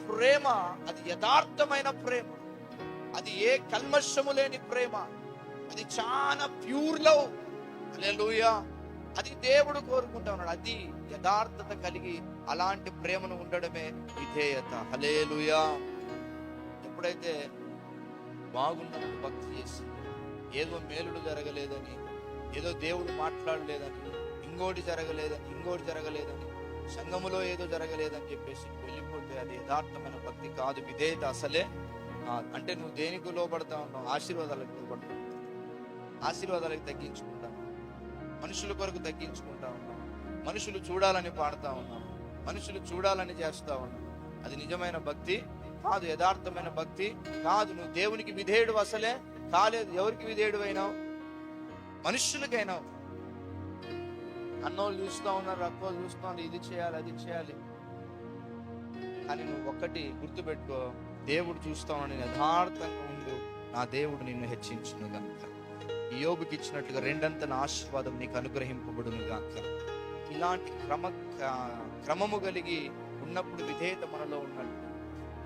ప్రేమ అది యథార్థమైన ప్రేమ, అది ఏ కల్మషము లేని ప్రేమ, అది చాలా ప్యూర్ లవ్. హల్లెలూయా. అది దేవుడు కోరుకుంటా ఉన్నాడు. అది యథార్థత కలిగి అలాంటి ప్రేమను ఉండడమే విధేయత. హల్లెలూయా. ఎప్పుడైతే బాగున్నప్పుడు భక్తి చేసి, ఏదో మేలుడు జరగలేదని, ఏదో దేవుడు మాట్లాడలేదని, ఇంకోటి జరగలేదని, సంఘములో ఏదో జరగలేదని చెప్పేసి వెళ్ళిపోతే అది యథార్థమైన భక్తి కాదు, విధేయత అసలే. అంటే నువ్వు దేనికి లోపడతా ఉన్నావు? ఆశీర్వాదాలకు లోపడతావు, ఆశీర్వాదాలకు తగ్గించుకుంటావు, మనుషుల కొరకు తగ్గించుకుంటా ఉన్నావు, మనుషులు చూడాలని పాడుతా ఉన్నావు, మనుషులు చూడాలని చేస్తా ఉన్నావు. అది నిజమైన భక్తి కాదు, యథార్థమైన భక్తి కాదు. నువ్వు దేవునికి విధేయుడు అసలే కాలేదు. ఎవరికి విధేయుడు అయినావు? మనుషులకైనావు. అన్నోళ్ళు చూస్తూ ఉన్నారు, అక్కోళ్ళు చూస్తూ ఉన్నారు, ఇది చేయాలి అది చేయాలి. కానీ నువ్వు ఒక్కటి గుర్తుపెట్టుకో, దేవుడు చూస్తా ఉన్నాడు, యథార్థంగా ఉండు, నా దేవుడు నిన్ను హెచ్చించును గాక. యోబుకి ఇచ్చినట్లుగా రెండంతల ఆశీర్వాదం నీకు అనుగ్రహింపబడును గాక. ఇలాంటి క్రమము కలిగి ఉన్నప్పుడు విధేయత మనలో ఉన్నట్టు,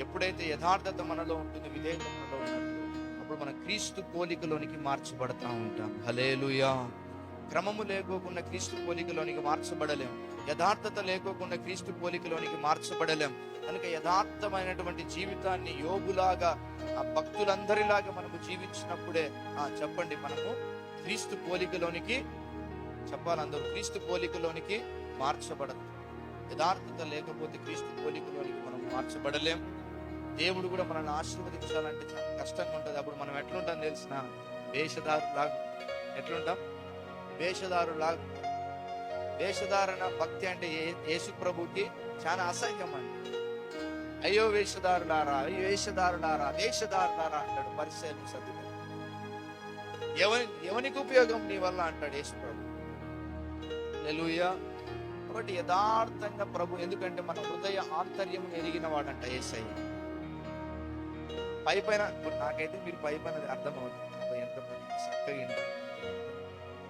ఎప్పుడైతే యథార్థత మనలో ఉంటుంది, విధేయత మనలో ఉన్నట్టు, అప్పుడు మనం క్రీస్తు పోలికలోనికి మార్చబడతా ఉంటాం. హల్లెలూయా. క్రమము లేకోకుండా క్రీస్తు పోలికలోనికి మార్చబడలేం, యథార్థత లేకోకుండా క్రీస్తు పోలికలోనికి మార్చబడలేం. కనుక యథార్థమైనటువంటి జీవితాన్ని యోబులాగా, ఆ భక్తులందరిలాగా మనము జీవించినప్పుడే చెప్పండి, మనము క్రీస్తు పోలికలోనికి, చెప్పాలి అందరూ, క్రీస్తు పోలికలోనికి మార్చబడదు. యథార్థత లేకపోతే క్రీస్తు పోలికలోనికి మనం మార్చబడలేం. దేవుడు కూడా మనల్ని ఆశీర్వదించాలంటే చాలా కష్టంగా ఉంటుంది. అప్పుడు మనం ఎట్లుంటాం తెలిసిన? వేషధారులాగా. ఎట్లుంటాం? వేషధారులాగా. వేషధారణ భక్తి అంటే యేసు ప్రభుకి చాలా అసహ్యం అండి. అయ్యో వేషధారులారా, అయ్యో వేషధారులారా, వేషధారులారా అంటాడు పరిసయ్యులు సద్దులు. ఎవనికి ఉపయోగం నీ వల్ల అంటాడు యేసు ప్రభు. హల్లెలూయా. కాబట్టి యథార్థంగా ప్రభు, ఎందుకంటే మన హృదయ ఆంతర్యం ఎరిగిన వాడంట యేసయ్య. పైన నాకైతే మీరు పైన అర్థమవుతుంది ఎంత చక్కగా,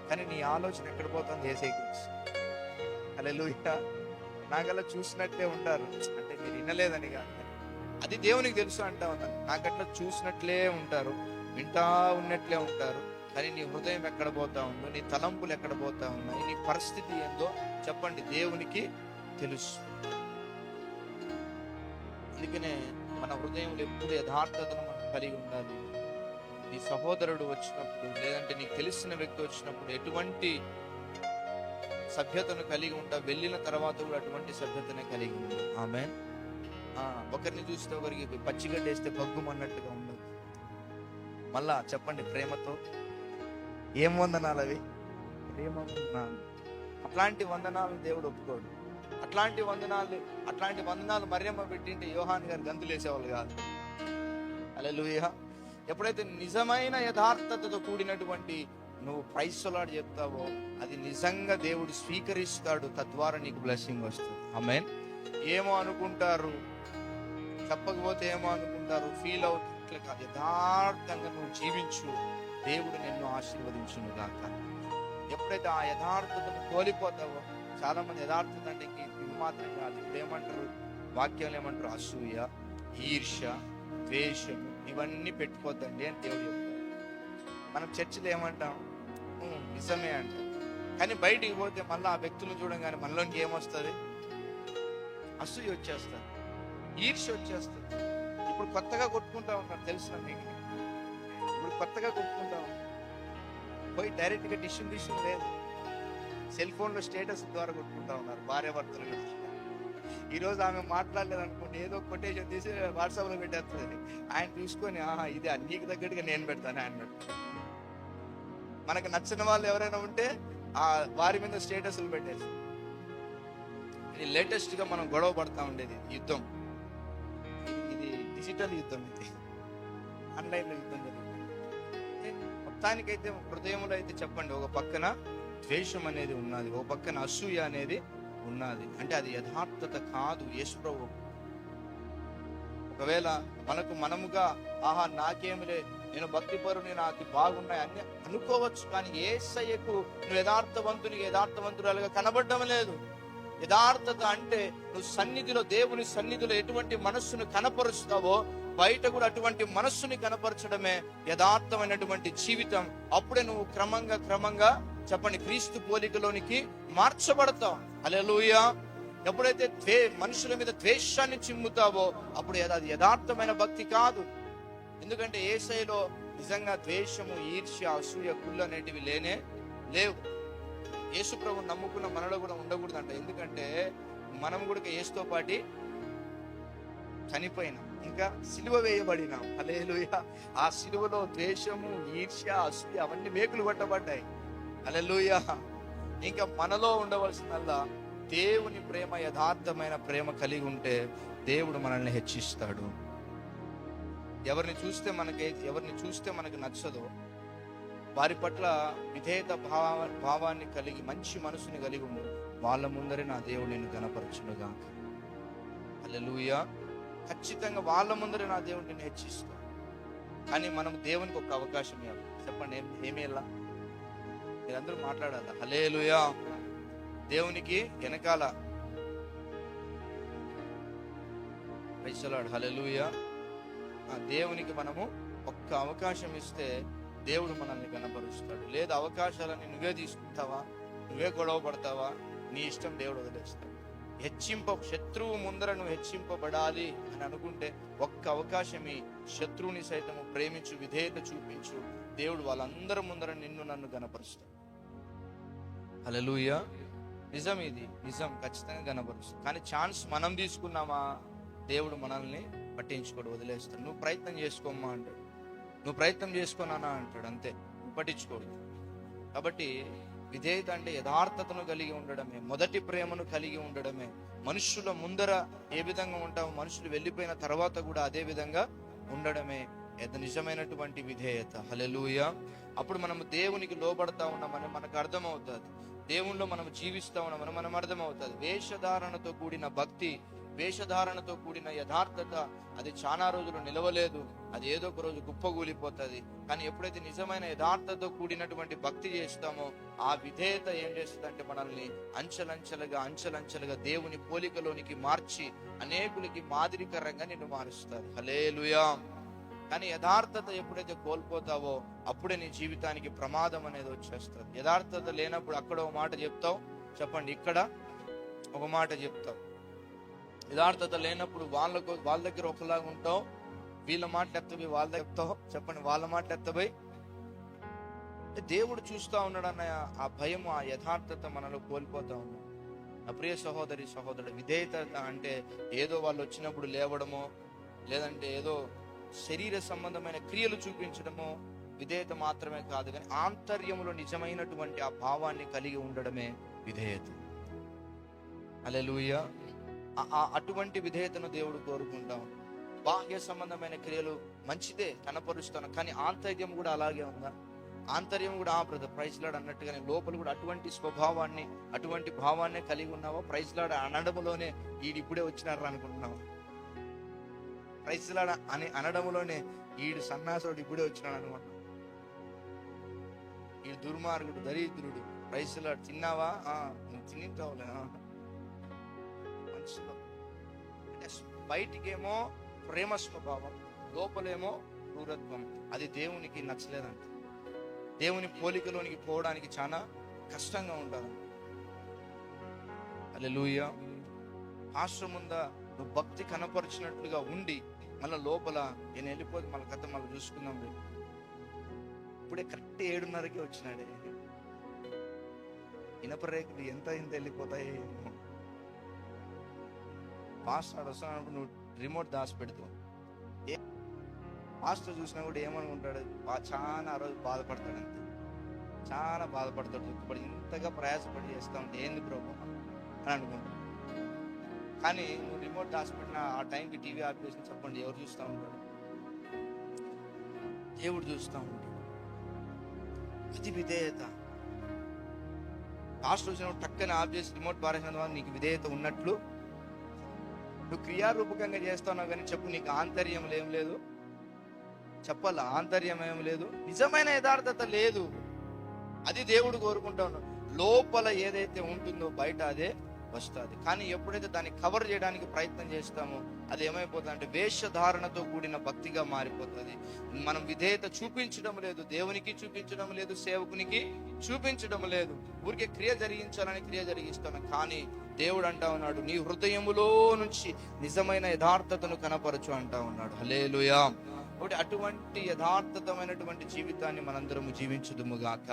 కానీ నీ ఆలోచన ఎక్కడ పోతుంది యేసయ్య గురించి. హల్లెలూయా. నాకల్లా చూసినట్లే ఉంటారు, అంటే మీరు వినలేదని కాదు, అది దేవునికి తెలుసు అంటా ఉన్నాను. నాకట్లా చూసినట్లే ఉంటారు, వింటా ఉన్నట్లే ఉంటారు, కానీ నీ హృదయం ఎక్కడ పోతా ఉందో, నీ తలంపులు ఎక్కడ పోతా ఉన్నాయి, నీ పరిస్థితి ఏందో చెప్పండి, దేవునికి తెలుసు. అందుకనే మన హృదయంలో ఎప్పుడు యథార్థతను మనం కలిగి ఉండాలి. నీ సహోదరుడు వచ్చినప్పుడు, లేదంటే నీకు తెలిసిన వ్యక్తి వచ్చినప్పుడు ఎటువంటి సభ్యతను కలిగి ఉంటా, వెళ్ళిన తర్వాత కూడా అటువంటి సభ్యతనే కలిగి ఉంది. ఆమేన్. ఒకరిని చూస్తే ఒకరికి పచ్చిగడ్డ వేస్తే బగ్గుమన్నట్టుగా ఉండదు. మళ్ళా చెప్పండి, ప్రేమతో. ఏం వందనాలు అవి? ప్రేమ వందనాలు. అట్లాంటి వందనాలను దేవుడు ఒప్పుకోడు. అట్లాంటి వందనాలు మరియమ్మ పెట్టింటే యోహాన్ గారు గంతులేసేవాళ్ళు కాదు. హల్లెలూయా. ఎప్పుడైతే నిజమైన యథార్థతతో కూడినటువంటి నువ్వు ప్రైస్లాడ్ చెప్తావో, అది నిజంగా దేవుడు స్వీకరిస్తాడు. తద్వారా నీకు బ్లెస్సింగ్ వస్తుంది. ఆమేన్. ఏమో అనుకుంటారు, చెప్పకపోతే ఏమో అనుకుంటారు, ఫీల్ అవుతున్నట్లు కాదు. యథార్థంగా నువ్వు జీవించు, దేవుడు నిన్ను ఆశీర్వదించును గాక. ఎప్పుడైతే ఆ యథార్థతను కోల్పోతావో, చాలా మంది యథార్థత అంటే ఇవి మాత్రం కాదు, ఇప్పుడు ఏమంటారు, వాక్యాలు ఏమంటారు, అసూయ, ఈర్ష్య, ద్వేషం, ఇవన్నీ పెట్టుకోద్దండి అని దేవుడు చెప్తాడు. మనం చర్చిలో ఏమంటాం? నిజమే అంటాం. కానీ బయటికి పోతే మళ్ళీ ఆ వ్యక్తులను చూడంగానే మనలోనికి ఏమొస్తుంది? అసూయ వచ్చేస్తుంది, ఈర్ష్య వచ్చేస్తుంది. ఇప్పుడు కొత్తగా కొట్టుకుంటా ఉంటారు, తెలుసు మీకు. ఇప్పుడు కొత్తగా కొట్టుకుంటా ఉంటారు, పోయి డైరెక్ట్గా డిష్యూ లేదు, సెల్ ఫోన్లో స్టేటస్ ద్వారా కొట్టుకుంటా ఉన్నారు భార్యాభర్తలు. ఈరోజు ఆమె మాట్లాడలేదు అనుకోండి, ఏదో కొటేషన్ తీసి వాట్సాప్లో పెట్టేస్తుంది. ఆయన చూసుకొని, ఇది నీకు తగ్గట్టుగా నేను పెడతాను, ఆయన పెడతాను. మనకు నచ్చిన వాళ్ళు ఎవరైనా ఉంటే వారి మీద స్టేటస్లు పెట్టేసి, ఇది లేటెస్ట్ గా మనం గొడవ పడతా ఉండేది యుద్ధం. ఇది డిజిటల్ యుద్ధం, ఇది ఆన్లైన్ యుద్ధం జరుగుతుంది. మొత్తానికైతే హృదయంలో అయితే చెప్పండి, ఒక పక్కన ద్వేషం అనేది ఉన్నది, ఒక పక్కన అసూయ అనేది ఉన్నది. అంటే అది యథార్థత కాదు. యేసుప్రభు ఒకవేళ మనముగా నాకేమిలే, నేను భక్తిపరుని, నాకు బాగున్నాయి అన్ని అనుకోవచ్చు, కానీ యేసయ్యకు నువ్వు యథార్థవంతురాలుగా కనబడడం లేదు. యథార్థత అంటే నువ్వు సన్నిధిలో, దేవుని సన్నిధిలో ఎటువంటి మనస్సును కనపరుస్తావో బయట కూడా అటువంటి మనస్సుని కనపరచడమే యథార్థమైనటువంటి జీవితం. అప్పుడే నువ్వు క్రమంగా చెప్పండి క్రీస్తు పోలికలోనికి మార్చబడతావు. హల్లెలూయా. ఎప్పుడైతే మనుషుల మీద ద్వేషాన్ని చిమ్ముతావో అప్పుడు అది యథార్థమైన భక్తి కాదు. ఎందుకంటే యేసయ్యలో నిజంగా ద్వేషము, ఈర్ష్య, అసూయ, కుళ్ళు అనేటివి లేవు. యేసు ప్రభువుని నమ్ముకున్న మనలో కూడా ఉండకూడదంట. ఎందుకంటే మనం కూడా యేసుతో పాటి చనిపోయినాం, ఇంకా సిలువ వేయబడినాం. హల్లెలూయా. ఆ సిలువలో ద్వేషము, ఈర్ష్య, అసూయ అవన్నీ మేకులు కొట్టబడ్డాయి. హల్లెలూయా. ఇంకా మనలో ఉండవలసిందల్లా దేవుని ప్రేమ, యథార్థమైన ప్రేమ కలిగి ఉంటే దేవుడు మనల్ని హెచ్చిస్తాడు. ఎవరిని చూస్తే మనకు నచ్చదో వారి పట్ల విధేయత భావాన్ని కలిగి మంచి మనసుని కలిగి ఉండు. వాళ్ళ ముందరే నా దేవుడు నిన్ను గణపరచునుగా. హల్లెలూయా. ఖచ్చితంగా వాళ్ళ ముందరే నా దేవుడు నిన్ను హెచ్చిస్తాడు. కానీ మనం దేవునికి ఒక అవకాశం ఇవ్వాలి. చెప్పండి, ఏమి ఎలా మీరందరూ మాట్లాడాలి. హల్లెలూయా. దేవునికి వెనకాల ప్రైజ్ ది లార్డ్. హల్లెలూయా. దేవునికి మనము ఒక్క అవకాశం ఇస్తే దేవుడు మనల్ని కనపరుస్తాడు. లేదా అవకాశాలని నువ్వే తీసుకుంటావా, నువ్వే గొడవ పడతావా, నీ ఇష్టం, దేవుడు వదిలేస్తాడు. శత్రువు ముందర నువ్వు హెచ్చింపబడాలి అని అనుకుంటే ఒక్క అవకాశం ఈ శత్రువుని సైతము ప్రేమించు, విధేయత చూపించు. దేవుడు వాళ్ళందరి ముందర నన్ను గనపరుస్తాడు. హల్లెలూయా. నిజం, ఇది నిజం, ఖచ్చితంగా గనపరుస్తాడు. కానీ ఛాన్స్ మనం తీసుకున్నామా, దేవుడు మనల్ని పట్టించుకోడు, వదిలేస్తాడు. నువ్వు ప్రయత్నం చేసుకోమ్మా అంటాడు, నువ్వు ప్రయత్నం చేసుకోనా అంటాడు, అంతే, పట్టించుకోడు. కాబట్టి విధేయత అంటే యథార్థతను కలిగి ఉండడమే, మొదటి ప్రేమను కలిగి ఉండడమే. మనుషుల ముందర ఏ విధంగా ఉంటావు, మనుషులు వెళ్ళిపోయిన తర్వాత కూడా అదే విధంగా ఉండడమే నిజమైనటువంటి విధేయత. హల్లెలూయా. అప్పుడు మనము దేవునికి లోబడతా ఉన్నామని మనకు అర్థమవుతుంది. దేవునిలో మనం జీవిస్తా ఉన్నామని మనం అర్థమవుతుంది. వేషధారణతో కూడిన భక్తి, వేషధారణతో కూడిన యథార్థత అది చాలా రోజులు నిలవలేదు, అది ఏదో ఒక రోజు కుప్పగూలిపోతుంది. కానీ ఎప్పుడైతే నిజమైన యథార్థతో కూడినటువంటి భక్తి చేస్తామో ఆ విధేయత ఏం చేస్తుందంటే మనల్ని అంచెలంచెలుగా దేవుని పోలికలోనికి మార్చి అనేకులకి మాదిరికరంగా నిన్ను మారుస్తుంది. హల్లెలూయా. కానీ యథార్థత ఎప్పుడైతే కోల్పోతావో అప్పుడే నీ జీవితానికి ప్రమాదం అనేది వచ్చేస్తుంది. యథార్థత లేనప్పుడు అక్కడ ఒక మాట చెప్తావు, చెప్పండి, ఇక్కడ ఒక మాట చెప్తావు. యథార్థత లేనప్పుడు వాళ్ళ దగ్గర ఒకలాగా ఉంటావు, వీళ్ళ మాట ఎత్తపోయి వాళ్ళ దగ్గర చెప్తావు, చెప్పండి, వాళ్ళ మాట ఎత్తపోయి. దేవుడు చూస్తా ఉన్నాడు అన్న ఆ భయం, ఆ యథార్థత మనలో కోల్పోతా ఉన్నాం. నా ప్రియ సహోదరుడు, విధేయత అంటే ఏదో వాళ్ళు వచ్చినప్పుడు లేవడమో, లేదంటే ఏదో శరీర సంబంధమైన క్రియలు చూపించడమో విధేయత మాత్రమే కాదు, కానీ ఆంతర్యములో నిజమైనటువంటి ఆ భావాన్ని కలిగి ఉండడమే విధేయత. హల్లెలూయా. అటువంటి విధేయతను దేవుడు కోరుకుంటాం. బాహ్య సంబంధమైన క్రియలు మంచిదే, కనపరుస్తాను, కానీ ఆంతర్యం కూడా అలాగే ఉందా? ఆంతర్యం కూడా బ్రదర్ ప్రైజ్ లార్డ్ అన్నట్టుగానే లోపల కూడా అటువంటి స్వభావాన్ని, అటువంటి భావాన్ని కలిగి ఉన్నావా? ప్రైజ్ లార్డ్ అనడములోనే ఈడు ఇప్పుడే వచ్చినారా అనుకుంటున్నావా? ప్రైజ్ లార్డ్ అని అనడములోనే ఈడు సన్నాసుడు ఇప్పుడే వచ్చినాడు అనమాట, ఈడు దుర్మార్గుడు, దరిద్రుడు. Praise lord. తిన్నావా? నువ్వు తింటావులే. మనుషులు అంటే బయటికేమో ప్రేమ స్వభావం, లోపలేమో క్రూరత్వం. అది దేవునికి నచ్చలేదంట. దేవుని పోలికలోనికి పోవడానికి చాలా కష్టంగా ఉంటుంది. హల్లెలూయా. ఆశ్రముందా నువ్వు భక్తి కనపరిచినట్లుగా ఉండి మళ్ళీ లోపల నేను వెళ్ళిపోతే మళ్ళీ కథ మళ్ళీ చూసుకుందాం. ఇప్పుడే కరెక్ట్ 7:30కి వచ్చినాడే. ఇనప రేకులు ఇంత వెళ్ళిపోతాయి. మాస్టర్ వస్తున్నప్పుడు నువ్వు రిమోట్ దాచి పెడతావు. మాస్టర్ చూసినా కూడా ఏమనుకుంటాడు, చాలా ఆ రోజు బాధపడతాడు, అంతే, చాలా బాధపడతాడు, దుఃఖపడి ఇంతగా ప్రయాసపడి చేస్తా ఉంటే ఏంది ప్రభు అని అనుకుంటాడు. కానీ నువ్వు రిమోట్ దాచిపెట్టిన ఆ టైంకి టీవీ ఆఫ్ చేసి చెప్పండి, ఎవరు చూస్తూ ఉంటాడు? దేవుడు చూస్తూ ఉంటాడు. అది విధేయత. మాస్టర్ వచ్చినప్పుడు టక్కని ఆఫ్ చేసి రిమోట్ పారేసిన నీకు విధేయత ఉన్నట్లు. నువ్వు క్రియారూపకంగా చేస్తున్నావు కానీ చెప్పు, నీకు ఆంతర్యం ఏం లేదు? చెప్పాల, ఆంతర్యం ఏం లేదు, నిజమైన యథార్థత లేదు. అది దేవుడు కోరుకుంటా ఉన్నాడు. లోపల ఏదైతే ఉంటుందో బయట అదే వస్తుంది. కానీ ఎప్పుడైతే దాన్ని కవర్ చేయడానికి ప్రయత్నం చేస్తామో అది ఏమైపోతుంది అంటే వేషధారణతో కూడిన భక్తిగా మారిపోతుంది. మనం విధేయత చూపించడం లేదు, దేవునికి చూపించడం లేదు, సేవకునికి చూపించడం లేదు. ఊరికే క్రియ జరిగించాలని క్రియ జరిగిస్తాను. కానీ దేవుడు అంటా ఉన్నాడు, నీ హృదయములో నుంచి నిజమైన యథార్థతను కనపరచు అంటా ఉన్నాడు. హల్లెలూయా. కాబట్టి అటువంటి యథార్థతమైనటువంటి జీవితాన్ని మనందరము జీవించుదుముగాక.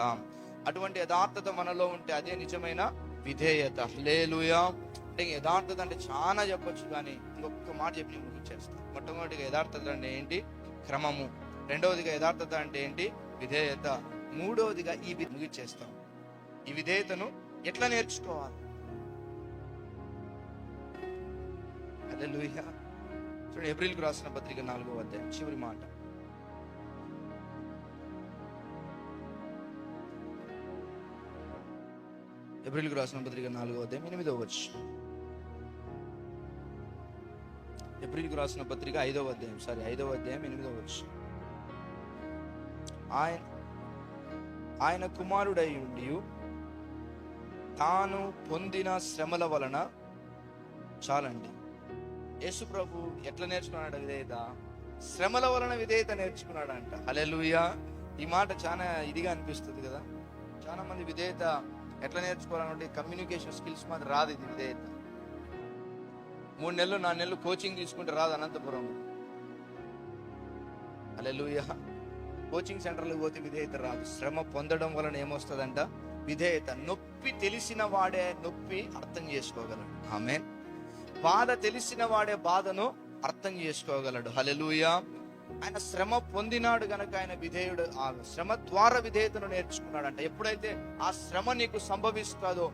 అటువంటి యథార్థత మనలో ఉంటే అదే నిజమైన విధేయత. హల్లెలూయా. అంటే యథార్థత అంటే చాలా చెప్పొచ్చు, కానీ ఇంకొక మాట చెప్పి నేను ముగించేస్తాను. మొట్టమొదటిగా యథార్థత అంటే ఏంటి? క్రమము. రెండవదిగా యథార్థత అంటే ఏంటి? విధేయత. మూడవదిగా ముగించేస్తాం. ఈ విధేయతను ఎట్లా నేర్చుకోవాలి? హల్లెలూయా. చూడండి, ఏప్రిల్కు రాసిన పత్రిక 4వ అధ్యాయం చివరి మాట. ఏప్రిల్కు రాసిన పత్రిక 4వ అధ్యాయం 8వ వచనం. ఏప్రిల్కు రాసిన పత్రిక 5వ అధ్యాయం 8వ వచనం. ఆయన కుమారుడై ఉండి తాను పొందిన శ్రమల వలన చాలండి. యేసు ప్రభు ఎట్లా నేర్చుకున్నాడు విధేయత? శ్రమల వలన విధేయత నేర్చుకున్నాడంట. హల్లెలూయా. ఈ మాట చాలా ఇదిగా అనిపిస్తుంది కదా. చాలా మంది విధేయత ఎట్లా నేర్చుకోవాలంటే కమ్యూనికేషన్ స్కిల్స్ మాత్రం రాదు. ఇది విధేయత 3 నెలలు 4 నెలలు కోచింగ్ తీసుకుంటే రాదు అనంతపురం. హల్లెలూయా. కోచింగ్ సెంటర్లకు పోతే విధేయత రాదు. శ్రమ పొందడం వలన ఏమొస్తుందంట? విధేయత. నొప్పి తెలిసిన వాడే నొప్పి అర్థం చేసుకోగలడు. ఆమేన్. బాధ తెలిసిన వాడే బాధను అర్థం చేసుకోగలడు. హల్లెలూయా. ఆయన శ్రమ పొందినాడు గనక ఆయన విధేయుడు. ఆ శ్రమ ద్వారా విధేయతను నేర్చుకున్నాడంట. ఎప్పుడైతే ఆ శ్రమ నీకు సంభవిస్తుందో